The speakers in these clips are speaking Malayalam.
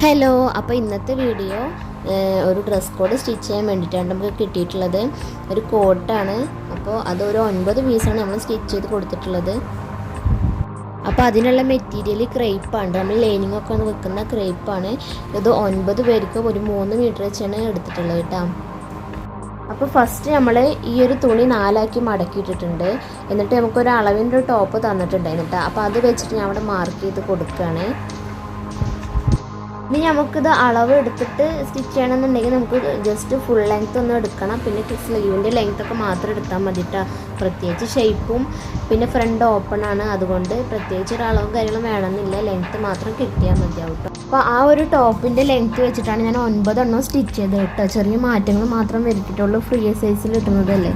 ഹലോ, അപ്പോൾ ഇന്നത്തെ വീഡിയോ ഒരു ഡ്രസ് കോഡ് സ്റ്റിച്ച് ചെയ്യാൻ വേണ്ടിയിട്ടാണ് നമുക്ക് കിട്ടിയിട്ടുള്ളത്. ഒരു കോട്ടാണ്. അപ്പോൾ അതൊരു 9 പീസാണ് നമ്മൾ സ്റ്റിച്ച് ചെയ്ത് കൊടുത്തിട്ടുള്ളത്. അപ്പോൾ അതിനുള്ള മെറ്റീരിയൽ ക്രേപ്പാണ്. നമ്മൾ ലൈനിങ് ഒക്കെ വെക്കുന്ന ക്രേപ്പാണ്. ഇത് 9 പേർക്ക് ഒരു 3 മീറ്റർ വെച്ചാണ് എടുത്തിട്ടുള്ളത് കേട്ടോ. അപ്പോൾ ഫസ്റ്റ് നമ്മൾ ഈ ഒരു തുണി 4ആക്കി മടക്കിയിട്ടിട്ടുണ്ട്. എന്നിട്ട് നമുക്കൊരു അളവിൻ്റെ ഒരു ടോപ്പ് തന്നിട്ടുണ്ടായിരുന്നു കേട്ടോ. അപ്പോൾ അത് വെച്ചിട്ട് ഞാൻ അവിടെ മാർക്ക് ചെയ്ത് കൊടുക്കുകയാണ്. ഇനി നമുക്കിത് അളവ് എടുത്തിട്ട് സ്റ്റിച്ച് ചെയ്യണമെന്നുണ്ടെങ്കിൽ നമുക്ക് ജസ്റ്റ് ഫുൾ ലെങ്ത് ഒന്ന് എടുക്കണം. പിന്നെ സ്ലീവിൻ്റെ ലെങ്ത്തൊക്കെ മാത്രം എടുത്താൽ മതി കേട്ടോ. പ്രത്യേകിച്ച് ഷേപ്പും പിന്നെ ഫ്രണ്ട് ഓപ്പൺ ആണ്, അതുകൊണ്ട് പ്രത്യേകിച്ച് ഒരു അളവും കാര്യങ്ങളും വേണമെന്നില്ല, ലെങ്ത്ത് മാത്രം കിട്ടിയാൽ മതിയാവും കേട്ടോ. അപ്പോൾ ആ ഒരു ടോപ്പിൻ്റെ ലെങ്ത്ത് വെച്ചിട്ടാണ് ഞാൻ 9 എണ്ണം സ്റ്റിച്ച് ചെയ്ത് കേട്ടോ. ചെറിയ മാറ്റങ്ങൾ മാത്രം വരുത്തിയിട്ടുള്ളൂ, ഫ്രീ സൈസിൽ ഇട്ടുന്നതല്ലേ.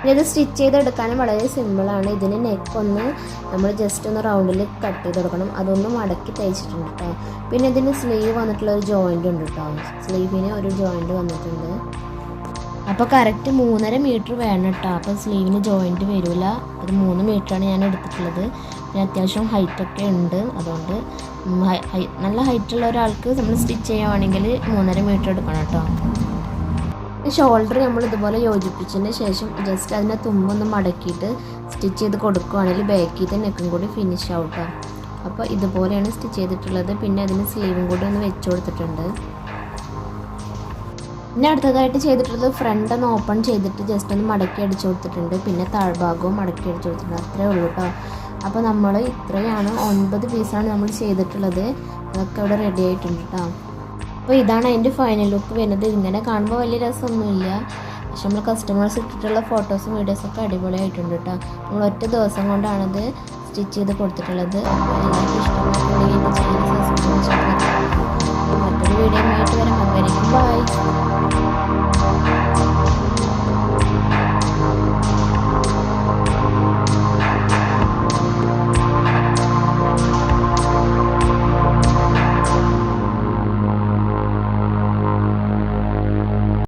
ഇത് സ്റ്റിച്ച് ചെയ്തെടുക്കാനും വളരെ സിമ്പിളാണ്. ഇതിന് നെക്കൊന്ന് നമ്മൾ ജസ്റ്റ് ഒന്ന് റൗണ്ടിൽ കട്ട് ചെയ്ത് കൊടുക്കണം. അതൊന്ന് മടക്കി തയ്ച്ചിട്ടുണ്ട് കേട്ടോ. പിന്നെ ഇതിന് സ്ലീവ് വന്നിട്ടുള്ള ഒരു ജോയിൻ്റ് ഉണ്ട് കേട്ടോ. സ്ലീവിന് ഒരു ജോയിൻ്റ് വന്നിട്ടുണ്ട്. അപ്പോൾ കറക്റ്റ് 3.5 മീറ്റർ വേണം കേട്ടോ. അപ്പോൾ സ്ലീവിന് ജോയിൻ്റ് വരില്ല. അത് 3 മീറ്ററാണ് ഞാൻ എടുത്തിട്ടുള്ളത്. പിന്നെ അത്യാവശ്യം ഹൈറ്റൊക്കെ ഉണ്ട്. അതുകൊണ്ട് നല്ല ഹൈറ്റുള്ള ഒരാൾക്ക് നമ്മൾ സ്റ്റിച്ച് ചെയ്യുകയാണെങ്കിൽ 3.5 മീറ്റർ എടുക്കണം കേട്ടോ. ഷോൾഡർ നമ്മൾ ഇതുപോലെ യോജിപ്പിച്ചതിന് ശേഷം ജസ്റ്റ് അതിനെ തുമ്പൊന്ന് മടക്കിയിട്ട് സ്റ്റിച്ച് ചെയ്ത് കൊടുക്കുകയാണെങ്കിൽ ബാക്കിത്തെ നെക്കും കൂടി ഫിനിഷ് ആവും കേട്ടോ. അപ്പോൾ ഇതുപോലെയാണ് സ്റ്റിച്ച് ചെയ്തിട്ടുള്ളത്. പിന്നെ അതിന് സ്ലീവും കൂടി ഒന്ന് വെച്ച് കൊടുത്തിട്ടുണ്ട്. പിന്നെ അടുത്തതായിട്ട് ചെയ്തിട്ടുള്ളത് ഫ്രണ്ട് ഒന്ന് ഓപ്പൺ ചെയ്തിട്ട് ജസ്റ്റ് ഒന്ന് മടക്കി അടിച്ചു കൊടുത്തിട്ടുണ്ട്. പിന്നെ താഴ്ഭാഗവും മടക്കി അടിച്ചു കൊടുത്തിട്ടുണ്ട്. അത്രേ ഉള്ളൂ കേട്ടോ. അപ്പോൾ നമ്മൾ ഇത്രയാണ് 9 പീസാണ് നമ്മൾ ചെയ്തിട്ടുള്ളത്. അതൊക്കെ ഇവിടെ റെഡി ആയിട്ടുണ്ട് കേട്ടോ. അപ്പോൾ ഇതാണ് അതിൻ്റെ ഫൈനൽ ലുക്ക് വരുന്നത്. ഇങ്ങനെ കാണുമ്പോൾ വലിയ രസമൊന്നുമില്ല, പക്ഷെ നമ്മൾ കസ്റ്റമേഴ്സ് ഇട്ടിട്ടുള്ള ഫോട്ടോസും വീഡിയോസൊക്കെ അടിപൊളിയായിട്ടുണ്ട് കേട്ടോ. നമ്മൾ ഒറ്റ ദിവസം കൊണ്ടാണത് സ്റ്റിച്ച് ചെയ്ത് കൊടുത്തിട്ടുള്ളത്. അപ്പോൾ എല്ലാവർക്കും ഇഷ്ടമായിട്ടുണ്ടെങ്കിൽ എൻ്റെ ചാനൽ സബ്സ്ക്രൈബ് ചെയ്ത് മറ്റൊരു വീഡിയോ ആയിട്ട് വരാം.